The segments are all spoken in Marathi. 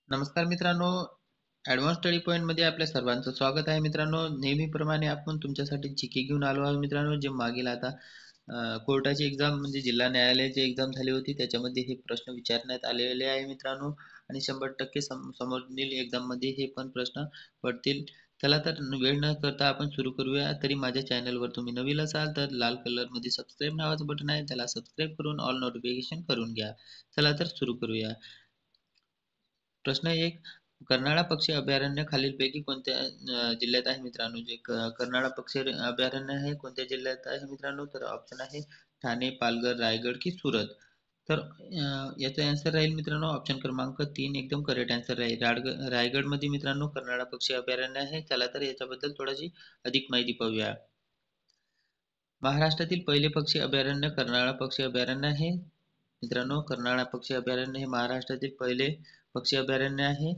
नमस्कार मित्रांनो, ॲडव्हान्स स्टडी पॉईंटमध्ये आपल्या सर्वांचं स्वागत आहे मित्रांनो. नेहमीप्रमाणे आपण तुमच्यासाठी जीके घेऊन आलो आहोत मित्रांनो. जे मागील आता कोर्टाची एक्झाम म्हणजे जिल्हा न्यायालयाची एक्झाम झाली होती, त्याच्यामध्ये हे प्रश्न विचारण्यात आलेले आहे मित्रांनो. आणि 100% समोरील एक्झाममध्ये हे पण प्रश्न पडतील. चला तर वेळ न करता आपण सुरू करूया. तरी माझ्या चॅनलवर तुम्ही नवीन असाल तर लाल कलरमध्ये सबस्क्राईब नावाचं बटन आहे, त्याला सबस्क्राईब करून ऑल नोटिफिकेशन करून घ्या. चला तर सुरू करूया. प्रश्न एक, कर्नाळा पक्षी अभयारण्य खालीलपैकी कोणत्या जिल्ह्यात आहे मित्रांनो? जे कर्नाळा पक्षी अभयारण्य आहे कोणत्या जिल्ह्यात आहे मित्रांनो? तर ऑप्शन आहे ठाणे, पालघर, रायगड की सुरत. तर याचा आन्सर राहील मित्रांनो ऑप्शन क्रमांक 3 एकदम करेक्ट आन्सर राहील. रायगडमध्ये मित्रांनो कर्नाळा पक्षी अभयारण्य आहे. चला तर याच्याबद्दल थोडीशी अधिक माहिती पाहूया. महाराष्ट्रातील पहिले पक्षी अभयारण्य कर्नाळा पक्षी अभयारण्य आहे. मित्रांनो, कर्नाळा पक्षी अभयारण्य हे महाराष्ट्रातील पहिले पक्षी अभयारण्य आहे.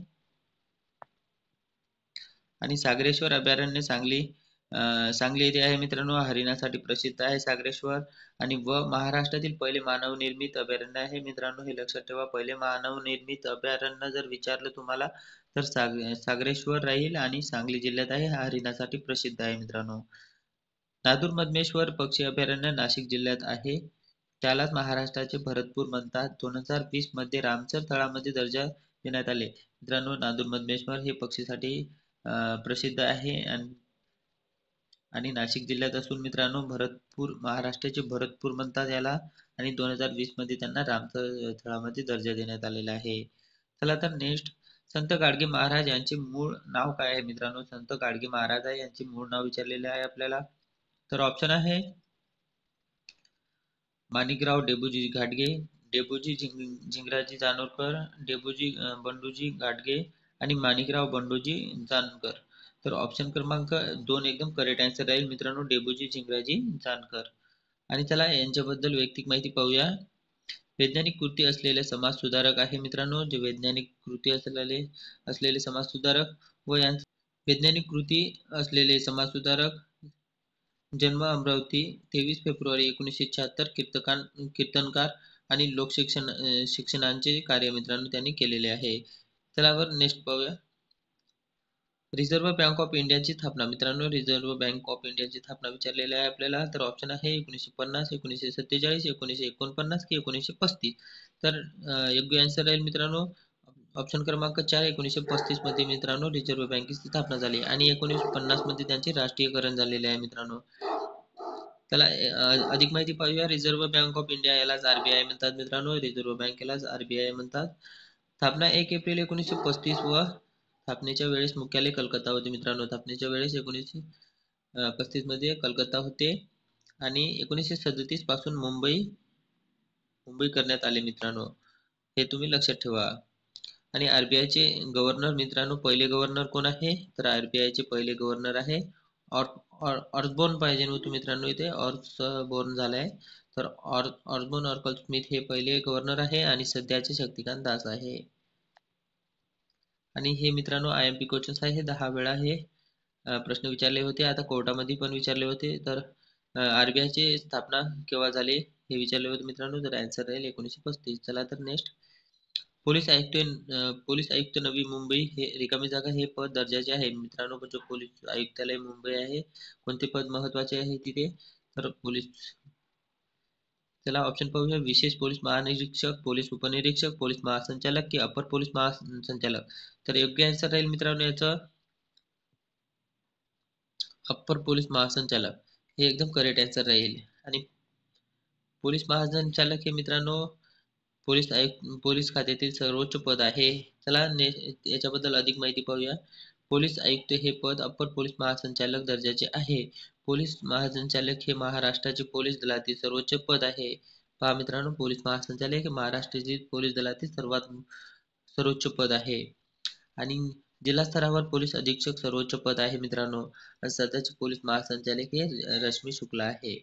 आणि सागरेश्वर अभयारण्य सांगली येथे आहे मित्रांनो. हरिणासाठी प्रसिद्ध आहे सागरेश्वर. आणि महाराष्ट्रातील पहिले मानवनिर्मित अभयारण्य आहे मित्रांनो. हे लक्षात ठेवा, पहिले मानवनिर्मित अभयारण्य जर विचारलं तुम्हाला तर सागरेश्वर राहील आणि सांगली जिल्ह्यात आहे. हरिणासाठी प्रसिद्ध आहे मित्रांनो. नादूर मधमेश्वर पक्षी अभयारण्य नाशिक जिल्ह्यात आहे. त्यालाच महाराष्ट्राचे भरतपूर म्हणतात. 2020 मध्ये रामसर तळामध्ये दर्जा देण्यात आले. मित्रांनो, नादूर मधमेश्वर हे पक्षीसाठी प्रसिद्ध आहे. आणि नाशिक जिल्ह्यात असून मित्रांनो भरतपूर, महाराष्ट्राचे भरतपूर म्हणतात याला. आणि 2020 मध्ये त्यांना रामसर तळामध्ये दर्जा देण्यात आलेला आहे. चला तर नेक्स्ट, संत गाडगे महाराज यांचे मूळ नाव काय आहे मित्रांनो? संत गाडगे महाराज आहे यांचे मूळ नाव विचारलेले आहे आपल्याला. तर ऑप्शन आहे माणिकराव डेबूजी घाटगे, डेबूजी झिंगराजी जानोरकर, डेबूजी बंडूजी घाटगे आणि माणिकराव बंडूजी जानकर. तर ऑप्शन क्रमांक 2 एकदम करेक्ट आन्सर राहील मित्रांनो, डेबूजी झिंगराजी जानकर. आणि चला यांच्याबद्दल वैयक्तिक माहिती पाहूया. वैज्ञानिक कृती असलेले समाज सुधारक आहे मित्रांनो. जे वैज्ञानिक कृती असलेले समाज सुधारक व वैज्ञानिक कृती असलेले समाज सुधारक. जन्म अमरावती, 23 फेब्रुवारी 1976. कीर्तनकार आणि शिक्षणाचे कार्य मित्रांनो त्यांनी केलेले आहे. चला वर नेक्स्ट पाहूया. रिझर्व्ह बँक ऑफ इंडियाची स्थापना मित्रांनो, रिझर्व्ह बँक ऑफ इंडियाची स्थापना विचारलेली आहे आपल्याला. तर ऑप्शन आहे 1950, 1947, 1949 की 1935. तर योग्य आन्सर राहील मित्रांनो ऑप्शन क्रमांक 4, 1935 मध्ये मित्रांनो रिझर्व्ह बँकेची स्थापना झाली. आणि 1950 मध्ये त्यांचे राष्ट्रीयकरण झालेले आहे मित्रांनो. त्याला अधिक माहिती पाहूया. रिझर्व्ह बँक ऑफ इंडिया यालाच आरबीआय म्हणतात मित्रांनो. रिझर्व्ह बँकेलाच आरबीआय म्हणतात. स्थापना 1 एप्रिल 1935 व स्थापनेच्या वेळेस मुख्यालय कलकत्ता होते मित्रांनो. स्थापनेच्या वेळेस 1935 मध्ये कलकत्ता होते. आणि 1937 पासून मुंबई करण्यात आले मित्रांनो. हे तुम्ही लक्षात ठेवा. आणि आरबीआयचे गव्हर्नर मित्रांनो, पहिले गव्हर्नर कोण आहे? तर आरबीआयचे पहिले गव्हर्नर आहे ऑर्सबोर्न. पाहिजे नव्हतं मित्रांनो, इथे ऑर्सबोर्न झालाय. तर ऑर्सबोर्न ऑर्कल स्मिथ हे पहिले गव्हर्नर आहे आणि सध्याचे शक्तिकांत दास आहे. आणि हे मित्रांनो आय एम पी क्वेश्चन्स आहे. 10 वेळा हे प्रश्न विचारले होते. आता कोर्टामध्ये पण विचारले होते. तर आरबीआयची स्थापना केव्हा झाली हे विचारले होते मित्रांनो. तर आन्सर राहील 1935. चला तर नेक्स्ट, पोलीस आयुक्त नवी मुंबई हे रिकामी जागा हे पद दर्जाचे आहे मित्रांनो. जो पोलीस आयुक्तालय मुंबई आहे, कोणते पद महत्वाचे आहे तिथे? तर पोलीस. चला ऑप्शन पाहूया. विशेष पोलीस महानिरीक्षक, पोलीस उपनिरीक्षक, पोलीस महासंचालक की अपर पोलीस महासंचालक. तर योग्य आन्सर राहील मित्रांनो याचं अप्पर पोलीस महासंचालक हे एकदम करेक्ट आन्सर राहील. आणि पोलीस महासंचालक हे मित्रांनो पोलीस खात्यातील सर्वोच्च पद आहे. चला याच्याबद्दल अधिक माहिती पाहूया. पोलीस आयुक्त हे पद अप्पर पोलीस महासंचालक दर्जाचे आहे. पोलीस महासंचालक हे महाराष्ट्राचे पोलीस दलातील सर्वोच्च पद आहे. पहा मित्रांनो, पोलीस महासंचालक हे महाराष्ट्रातील पोलीस दलातील सर्वोच्च पद आहे. आणि जिल्हा स्तरावर पोलीस अधीक्षक सर्वोच्च पद आहे मित्रांनो. आणि सध्याचे पोलीस महासंचालक हे रश्मी शुक्ला आहे.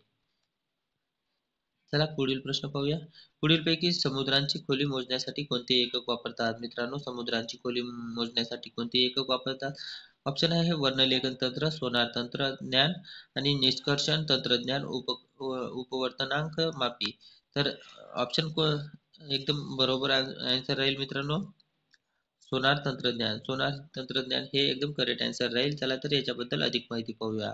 चला पुढील प्रश्न पाहूया. पुढीलपैकी समुद्रांची खोली मोजण्यासाठी कोणते एकक वापरतात मित्रांनो? समुद्रांची खोली मोजण्यासाठी कोणते एकक वापरतात? ऑप्शन आहे वर्णलेखन तंत्र, सोनार तंत्रज्ञान आणि निष्कर्षण तंत्रज्ञान, उपवर्तनांक मापी. तर ऑप्शन एकदम बरोबर आन्सर राहील मित्रांनो सोनार तंत्रज्ञान हे एकदम करेक्ट आन्सर राहील. चला तर याच्याबद्दल अधिक माहिती पाहूया.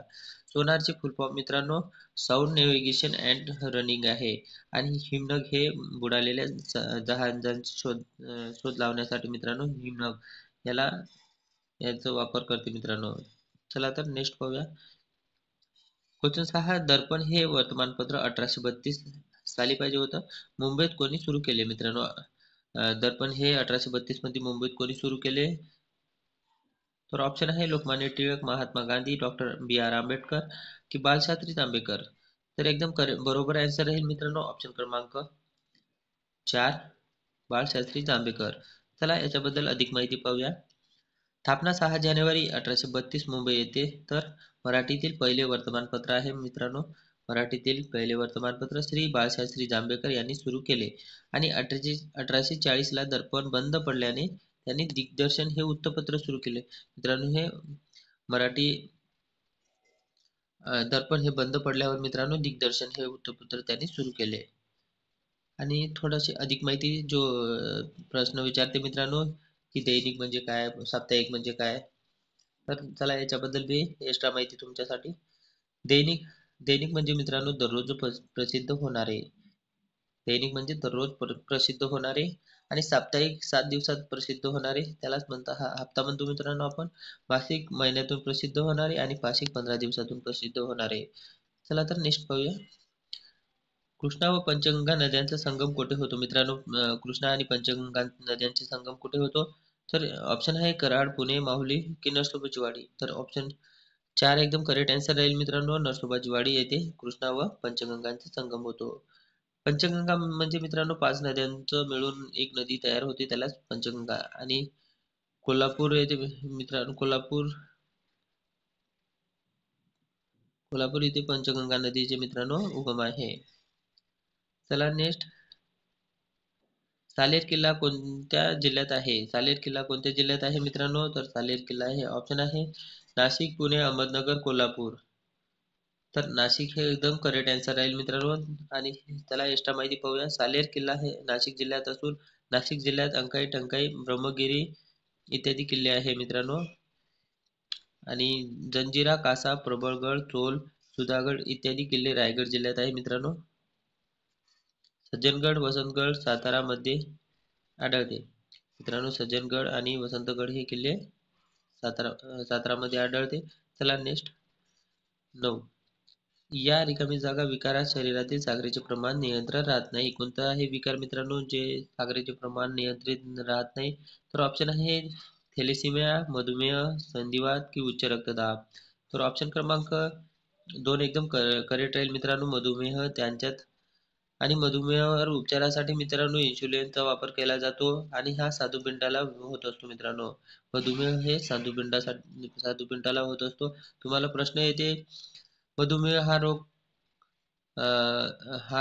सोनारचे फुल फॉर्म मित्रांनो साऊंड नेव्हिगेशन अँड रनिंग आहे. आणि हिमनग हे बुडालेल्या जहाजांचे शोध लावण्यासाठी मित्रांनो हिमनग याला याचा वापर करते मित्रांनो. चला तर नेक्स्ट पाहूया. क्वेश्चन 6, दर्पण हे वर्तमानपत्र 1832 साली पाहिजे होतं. मुंबईत कोणी सुरू केले मित्रांनो? दर्पण हे 1832 मध्ये मुंबईत कोणी सुरू केले? तर ऑप्शन आहे लोकमान्य टिळक, महात्मा गांधी, डॉक्टर बी आर आंबेडकर की बालशास्त्री जांभेकर. तर एकदम बरोबर आन्सर राहील मित्रांनो ऑप्शन क्रमांक 4, बाळशास्त्री जांभेकर. चला याच्याबद्दल अधिक माहिती पाहूया. स्थापना 6 जानेवारी 1832 मुंबई येथे. तर मराठीतील पहिले वर्तमानपत्र आहे मित्रांनो. मराठीतील पहिले वर्तमानपत्र श्री बाळशास्त्री जांभेकर यांनी सुरू केले. आणि 1840ला दर्पण बंद पडल्याने त्यांनी दिग्दर्शन हे वृत्तपत्र सुरू केले मित्रांनो. हे मराठी दर्पण हे बंद पडल्यावर मित्रांनो दिग्दर्शन हे वृत्तपत्र त्यांनी सुरू केले. आणि थोडीशी अधिक माहिती जो प्रश्न विचारते मित्रांनो की दैनिक म्हणजे काय, साप्ताहिक म्हणजे काय. तर चला याच्याबद्दल मी एक्स्ट्रा माहिती तुमच्यासाठी. दैनिक दैनिक म्हणजे मित्रांनो दररोज प्रसिद्ध होणारे. दैनिक म्हणजे दररोज प्रसिद्ध होणारे. आणि साप्ताहिक 7 दिवसात प्रसिद्ध होणारे त्यालाच म्हणता हा हप्ता म्हणतो मित्रांनो आपण. मासिक महिन्यातून प्रसिद्ध होणारे आणि पाक्षिक 15 दिवसातून प्रसिद्ध होणारे. चला तर नेक्स्ट पाहूया. कृष्णा व पंचगंगा नद्यांचा संगम कुठे होतो मित्रांनो? कृष्णा आणि पंचगंगा नद्यांचे संगम कुठे होतो? तर ऑप्शन आहे कराड, पुणे, माहुली की नरसोबाची वाडी. तर ऑप्शन 4 एकदम करेक्ट आन्सर राहील मित्रांनो. नरसोबाची वाडी येथे कृष्णा व पंचगंगांचा संगम होतो. पंचगंगा म्हणजे मित्रांनो 5 नद्यांचं मिळून एक नदी तयार होते त्यालाच पंचगंगा. आणि कोल्हापूर येथे मित्रांनो कोल्हापूर येथे पंचगंगा नदीचे मित्रांनो उगम आहे. चला नेक्स्ट. सालेर किल्ला कोणत्या जिल्ह्यात आहे? सालेर किल्ला कोणत्या जिल्ह्यात आहे मित्रांनो? तर सालेर किल्ला हे ऑप्शन आहे नाशिक, पुणे, अहमदनगर, कोल्हापूर. तर नाशिक हे एकदम करेक्ट आन्सर राहील मित्रांनो. आणि त्याला एक्स्ट्रा माहिती पाहूया. सालेर किल्ला हे नाशिक जिल्ह्यात असून नाशिक जिल्ह्यात अंकाई, टंकाई, ब्रह्मगिरी इत्यादी किल्ले आहे मित्रांनो. आणि जंजिरा, कासा, प्रबळगड, चोल, सुधागड इत्यादी किल्ले रायगड जिल्ह्यात आहे मित्रांनो. सज्जनगड, वसंतगड सातारा मध्ये आढळते मित्रांनो. सज्जनगड आणि वसंतगड हे किल्ले सातारामध्ये आढळते. चला नेक्स्ट. 9, या रिकामी जागा विकारात शरीरातील साखरेचे प्रमाण नियंत्रण राहत नाही. कोणता आहे विकार मित्रांनो जे साखरेचे प्रमाण नियंत्रित राहत नाही? तर ऑप्शन आहे थॅलेसिमिया, मधुमेह, संधिवात की उच्च रक्तदाब. तर ऑप्शन क्रमांक 2 एकदम करेक्ट राहील मित्रांनो. मधुमेह त्यांच्यात. आणि मधुमेहावर उपचारासाठी मित्रांनो इन्शुलिनचा वापर केला जातो. आणि हा साधूपिंडाला होत असतो मित्रांनो. मधुमेह हे साधूपिंडाला होत असतो. तुम्हाला प्रश्न येते मधुमेह हा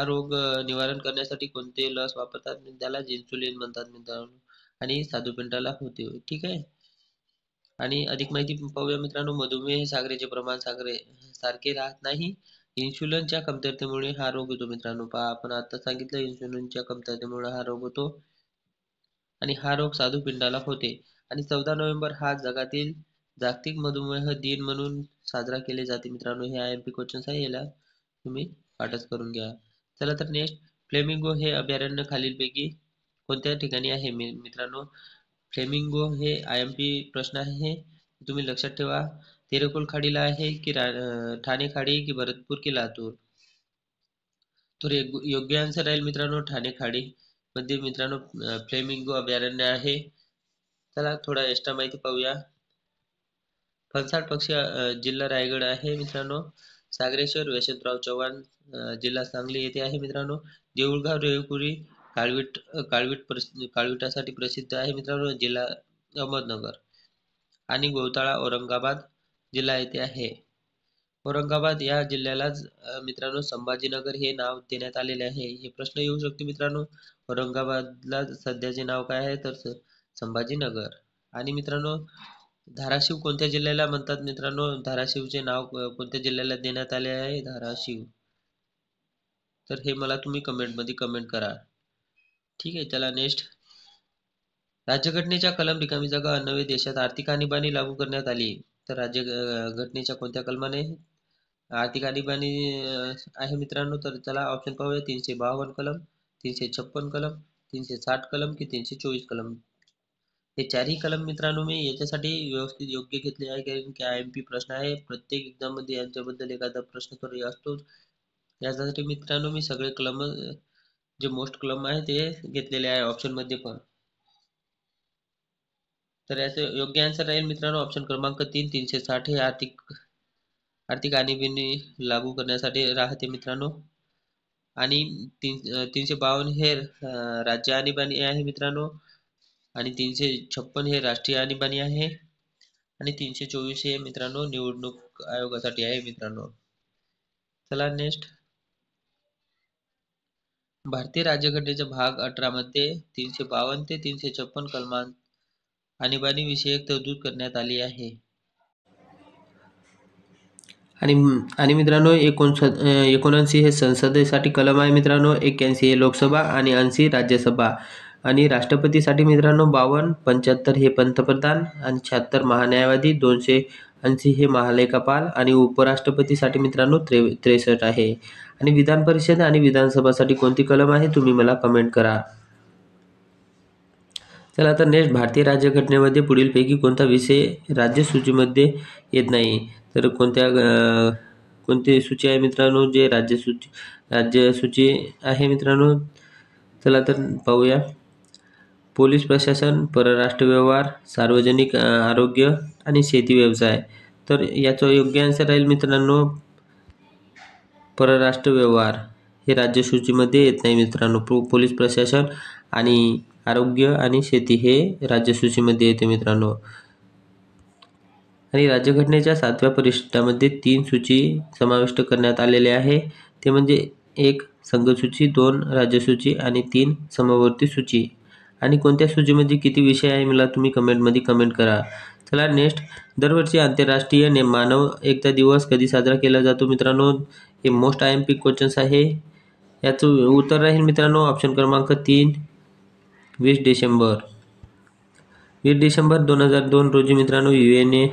रोग निवारण करण्यासाठी कोणते लस वापरतात? त्याला इन्सुलिन म्हणतात मित्रांनो. आणि साधूपिंडाला होते. ठीक आहे. आणि अधिक माहिती पाहूया मित्रांनो. मधुमेह हे साखरेचे प्रमाण सारखे राहत नाही. इन्शुलिनच्या कमतरतेमुळे हा रोग होतो मित्रांनो. पहा आपण आता सांगितलं इन्शुलिनच्या कमतरतेमुळे हा रोग होतो. आणि हा रोग साधूपिंडाला होते. आणि 14 नोव्हेंबर हा जगातील जागतिक मधुमेह दिन म्हणून साजरा केले जाते मित्रांनो. हे IMP क्वेश्चन्स आहे, याला तुम्ही पाठच करून घ्या. चला तर नेक्स्ट. फ्लेमिंगो हे अभयारण्य खालीलपैकी कोणत्या ठिकाणी आहे मित्रांनो? फ्लेमिंगो हे IMP प्रश्न आहे, तुम्ही लक्षात ठेवा. तेरेखोल खाडीला आहे की ठाणे खाडी की भरतपूर की लातूर. तर योग्य आन्सर राहील मित्रांनो ठाणे खाडी मध्ये मित्रांनो फ्लेमिंगो अभयारण्य आहे. चला थोडा एक्स्ट्रा माहिती पाहूया. फणसाड पक्षी जिल्हा रायगड आहे मित्रांनो. सागरेश्वर यशवंतराव चव्हाण जिल्हा सांगली येथे आहे मित्रांनो. देऊळगाव रेवपुरी काळविटासाठी प्रसिद्ध आहे मित्रांनो, जिल्हा अहमदनगर. आणि गौताळा औरंगाबाद जिल्हा येथे आहे. औरंगाबाद या जिल्ह्यालाच मित्रांनो संभाजीनगर हे नाव देण्यात आलेले आहे. हे प्रश्न येऊ शकते मित्रांनो. औरंगाबादला सध्याचे नाव काय आहे? तर संभाजीनगर. आणि मित्रांनो धाराशिव कोणत्या जिल्ह्याला म्हणतात मित्रांनो? धाराशिवचे नाव कोणत्या जिल्ह्याला देण्यात आले आहे? धाराशिव. तर हे मला तुम्ही कमेंट मध्ये कमेंट करा. ठीक आहे. चला नेक्स्ट. राज्यघटनेच्या कलम रिकामी जागा अन्वये देशात आर्थिक आणीबाणी लागू करण्यात आली. तर घटनेच्या कोणत्या कलमाने आर्थिक आणीबाणी आहे मित्रांनो? तर चला ऑप्शन पाहूया. 352 कलम, 356 कलम, 360 कलम की 324 कलम. हे चारही कलम मित्रांनो मी याच्यासाठी व्यवस्थित योग्य घेतले आहे, कारण की IMP प्रश्न आहे. प्रत्येक एक्झाम मध्ये यांच्याबद्दल एखादा प्रश्न तर असतोच. यासाठी मित्रांनो मी सगळे कलम जे मोस्ट कलम आहे ते घेतलेले आहे ऑप्शन मध्ये पण. तर याचं योग्य आन्सर राहील मित्रांनो ऑप्शन क्रमांक 3, 360 हे आर्थिक आणीबाणी लागू करण्यासाठी राहते मित्रांनो. आणि 352 हे राज्य आणीबाणी आहे मित्रांनो. आणि 356 हे राष्ट्रीय आणीबाणी आहे. आणि 324 हे मित्रांनो निवडणूक आयोगासाठी आहे मित्रांनो. चला नेक्स्ट. भारतीय राज्यघटनेच्या भाग 18 मध्ये 352 ते 356 कलमांत आणीबाणी विषयक तरतूद करण्यात आली आहे. आणि मित्रांनो 79 हे संसदेसाठी कलम आहे मित्रांनो. 81 हे लोकसभा आणि 80 राज्यसभा. आणि राष्ट्रपतीसाठी मित्रांनो 52, 75 हे पंतप्रधान आणि 76 महान्यायवादी, 280 हे महालेखापाल. आणि उपराष्ट्रपतीसाठी मित्रांनो 63 आहे. आणि विधान परिषद आणि विधानसभासाठी कोणती कलम आहे तुम्ही मला कमेंट करा. चला तर नेक्स्ट. भारतीय राज्यघटनेमध्ये पुढीलपैकी कोणता विषय राज्यसूचीमध्ये येत नाही? तर कोणती सूची आहे मित्रांनो जे राज्यसूची आहे मित्रांनो? चला तर पाहूया. पोलीस प्रशासन, परराष्ट्र व्यवहार, सार्वजनिक आरोग्य आणि शेती व्यवसाय. तर याचा योग्य आन्सर राहील मित्रांनो परराष्ट्र व्यवहार. हे राज्यसूचीमध्ये येत नाही मित्रांनो. पोलीस प्रशासन आणि आरोग्य आणि शेती हे राज्यसूचीमध्ये येते मित्रांनो. आणि राज्यघटनेच्या 7व्या परिशिष्टामध्ये 3 सूची समाविष्ट करण्यात आलेले आहे. ते म्हणजे 1 संघसूची, 2 राज्यसूची आणि 3 समवर्ती सूची. आणि कोणत्या सूचीमध्ये किती विषय आहे मला तुम्ही कमेंटमध्ये कमेंट करा. चला नेक्स्ट. दरवर्षी आंतरराष्ट्रीय मानव एकता दिवस कधी साजरा केला जातो मित्रांनो? हे मोस्ट IMP क्वेश्चन्स आहे. याचं उत्तर राहील मित्रांनो ऑप्शन क्रमांक 3 20 डिसेंबर. 20 डिसेंबर 2002 रोजी मित्रांनो UN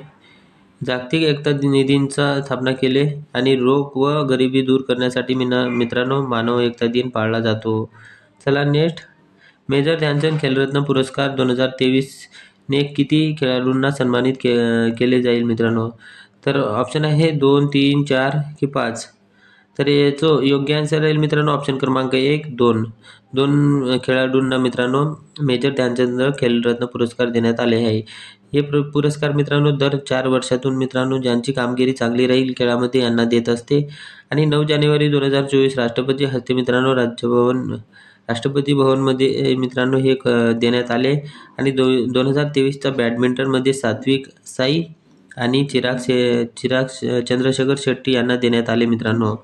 जागतिक एकता निधीचा स्थापना केले. आणि रोग व गरिबी दूर करण्यासाठी मित्रांनो मानव एकता दिन पाळला जातो. चला नेक्स्ट. मेजर ध्यानचंद खेलरत्न पुरस्कार 2023 ने किती खेळाडूंना सन्मानित केले जाईल मित्रांनो? तर ऑप्शन आहे 2, 3, 4 की 5. तर याचं योग्य आन्सर राहील मित्रांनो ऑप्शन क्रमांक 1, 2. 2 खेळाडूंना मित्रांनो मेजर ध्यानचंद खेलरत्न पुरस्कार देण्यात आले आहे. हे पुरस्कार मित्रांनो दर 4 वर्षातून मित्रांनो ज्यांची कामगिरी चांगली राहील खेळामध्ये यांना देत असते. आणि 9 जानेवारी 2024 राष्ट्रपती हस्ते मित्रांनो राष्ट्रपती भवनमध्ये मित्रांनो हे देण्यात आले. आणि 2023चा बॅडमिंटनमध्ये सात्विक साई आणि चिराग चंद्रशेखर शेट्टी यांना देण्यात आले मित्रांनो.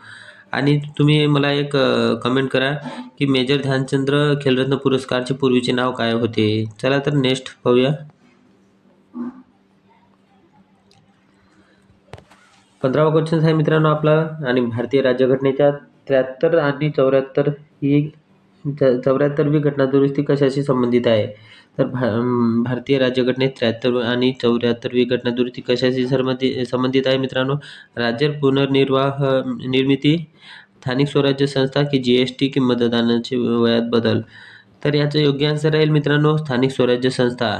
आणि तुम्ही मला एक कमेंट करा की मेजर ध्यानचंद खेलरत्न पुरस्कारचे पूर्वीचे नाव काय होते? चला तर नेक्स्ट पाहूया. 15वा क्वेश्चन आहे मित्रांनो आपला. आणि भारतीय राज्यघटनेच्या 73 आणि 74वी घटनादुरुस्ती कशाशी संबंधित आहे? तर भारतीय राज्यघटनेत 73 आणि 74वी घटनादुरुस्ती कशाशी संबंधित आहे मित्रांनो? राज्य निर्मिती, स्थानिक स्वराज्य संस्था की GST की मतदानाचे वयात बदल. तर याचं योग्य आन्सर राहील मित्रांनो स्थानिक स्वराज्य संस्था.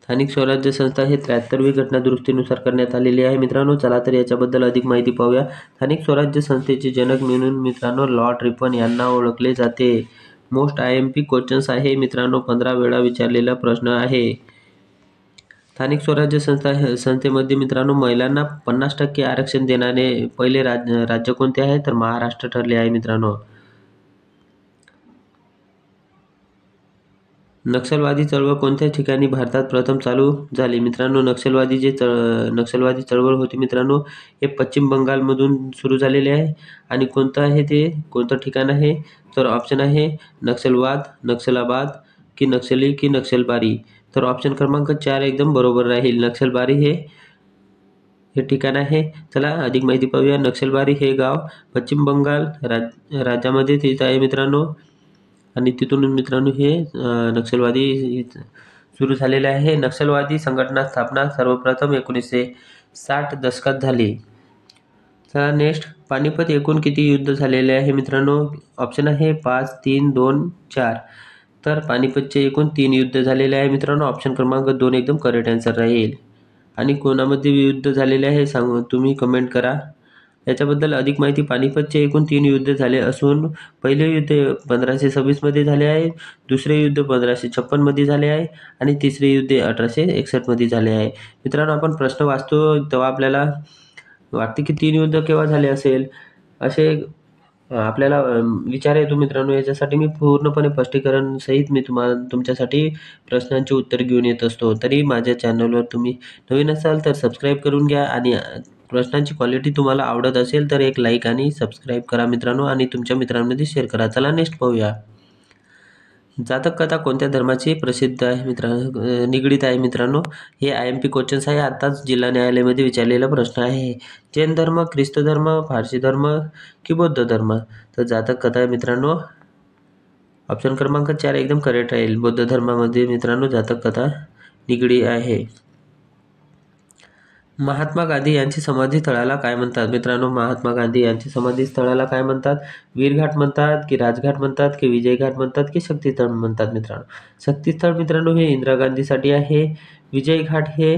स्थानिक स्वराज्य संस्था हे 73वी घटनादुरुस्तीनुसार करण्यात आलेली आहे मित्रांनो. चला तर याच्याबद्दल अधिक माहिती पाहूया. स्थानिक स्वराज्य संस्थेचे जनक म्हणून मित्रांनो लॉर्ड रिपन यांना ओळखले जाते. मोस्ट IMP क्वेश्चन्स आहे मित्रांनो. 15 वेळा विचारलेला प्रश्न आहे. स्थानिक स्वराज्य संस्थेमध्ये मित्रांनो महिलांना 50% आरक्षण देणारे पहिले राज्य कोणते आहे? तर महाराष्ट्र ठरले आहे मित्रांनो. नक्षलवादी चळवळ कोणत्या ठिकाणी भारतात प्रथम चालू झाली मित्रांनो? नक्षलवादी चळवळ होती मित्रांनो हे पश्चिम बंगालमधून सुरू झालेले आहे. आणि कोणतं ठिकाण आहे? तर ऑप्शन आहे नक्षलवाद, नक्षलाबाद की नक्षली की नक्षलबारी. तर ऑप्शन क्रमांक 4 एकदम बरोबर राहील. नक्षलबारी हे ठिकाण आहे. चला अधिक माहिती पाहूया. नक्षलबारी हे गाव पश्चिम बंगाल राज्यामध्ये स्थित आहे मित्रांनो. आणि तिथून मित्रांनो हे नक्षलवादी सुरू झालेले आहे. नक्षलवादी संघटना स्थापना सर्वप्रथम 1960 दशकात झाली. चला नेक्स्ट, पानिपत एकूण किती युद्ध झालेले आहे मित्रांनो? ऑप्शन आहे 5, 3, 2, 4. तर पानिपतचे एकूण 3 युद्ध झालेले आहे मित्रांनो. ऑप्शन क्रमांक 2 एकदम करेक्ट आन्सर राहील. आणि कोणामध्ये युद्ध झालेले आहे तुम्ही कमेंट करा. याच्याबद्दल अधिक माहिती, पानिपतचे एकूण 3 युद्ध झाले असून पहिले युद्ध 1526 मध्ये झाले आहे, दुसरे युद्ध 1556 मध्ये झाले आहे आणि तिसरे युद्ध 1861 मध्ये झाले आहे. मित्रांनो आपण प्रश्न वाचतो तेव्हा आपल्याला वाटते की 3 युद्ध केव्हा झाले असेल असे आपल्याला विचार येतो मित्रांनो. याच्यासाठी मी पूर्णपणे स्पष्टीकरण सहित मी तुमच्यासाठी प्रश्नांची उत्तर घेऊन येत असतो. तरी माझ्या चॅनलवर तुम्ही नवीन असाल तर सबस्क्राईब करून घ्या आणि प्रश्नांची क्वालिटी तुम्हाला आवडत असेल तर एक लाईक आणि सबस्क्राईब करा मित्रांनो आणि तुमच्या मित्रांमध्ये शेअर करा. चला नेक्स्ट पाहूया. जातक कथा कोणत्या धर्माची प्रसिद्ध आहे निगडीत आहे मित्रांनो? हे IMP क्वेश्चन्स आहे. आताच जिल्हा न्यायालयामध्ये विचारलेला प्रश्न आहे. जैन धर्म, ख्रिस्त धर्म, पारसी धर्म की बौद्ध धर्म? तर जातक कथा मित्रांनो ऑप्शन क्रमांक 4 एकदम करेक्ट राहील. बौद्ध धर्मामध्ये मित्रांनो जातक कथा निगडी आहे. महात्मा गांधी यांची समाधी स्थळाला काय म्हणतात मित्रांनो? महात्मा गांधी यांची समाधी स्थळाला काय म्हणतात? वीरघाट म्हणतात की राजघाट म्हणतात की विजयघाट म्हणतात की शक्तीस्थळ म्हणतात मित्रांनो? शक्तीस्थळ मित्रांनो हे इंदिरा गांधीसाठी आहे. विजयघाट हे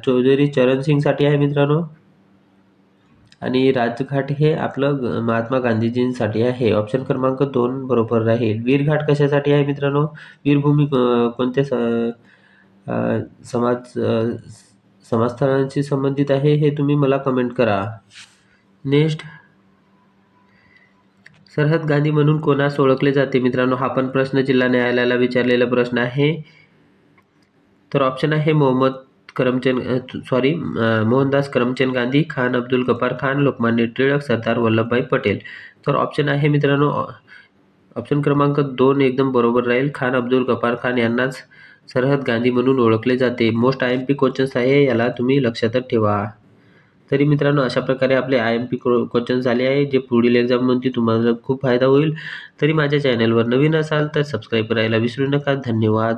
चौधरी चरण सिंगसाठी आहे मित्रांनो. आणि राजघाट हे आपलं महात्मा गांधीजींसाठी आहे. ऑप्शन क्रमांक 2 बरोबर राहील. वीरघाट कशासाठी आहे मित्रांनो? वीरभूमी कोणत्या समाजस्थळांशी संबंधित आहे हे तुम्ही मला कमेंट करा. नेक्स्ट, सरहद गांधी म्हणून कोणास ओळखले जाते मित्रांनो? हा पण प्रश्न जिल्हा न्यायालयाला विचारलेला प्रश्न आहे. तर ऑप्शन आहे मोहनदास करमचंद गांधी, खान अब्दुल गफ्फार खान, लोकमान्य टिळक, सरदार वल्लभभाई पटेल. तर ऑप्शन आहे मित्रांनो ऑप्शन क्रमांक 2 एकदम बरोबर राहील. खान अब्दुल गफ्फार खान यांनाच सरहद गांधी म्हणून ओळखले जाते. मोस्ट IMP क्वेश्चन्स आहे, याला तुम्ही लक्षातच ठेवा. तरी मित्रांनो अशा प्रकारे आपले IMP क्वेश्चन झाले आहे जे पुढील एक्झाममध्ये तुम्हाला खूप फायदा होईल. तरी माझ्या चॅनलवर नवीन असाल तर सबस्क्राईब करायला विसरू नका. धन्यवाद.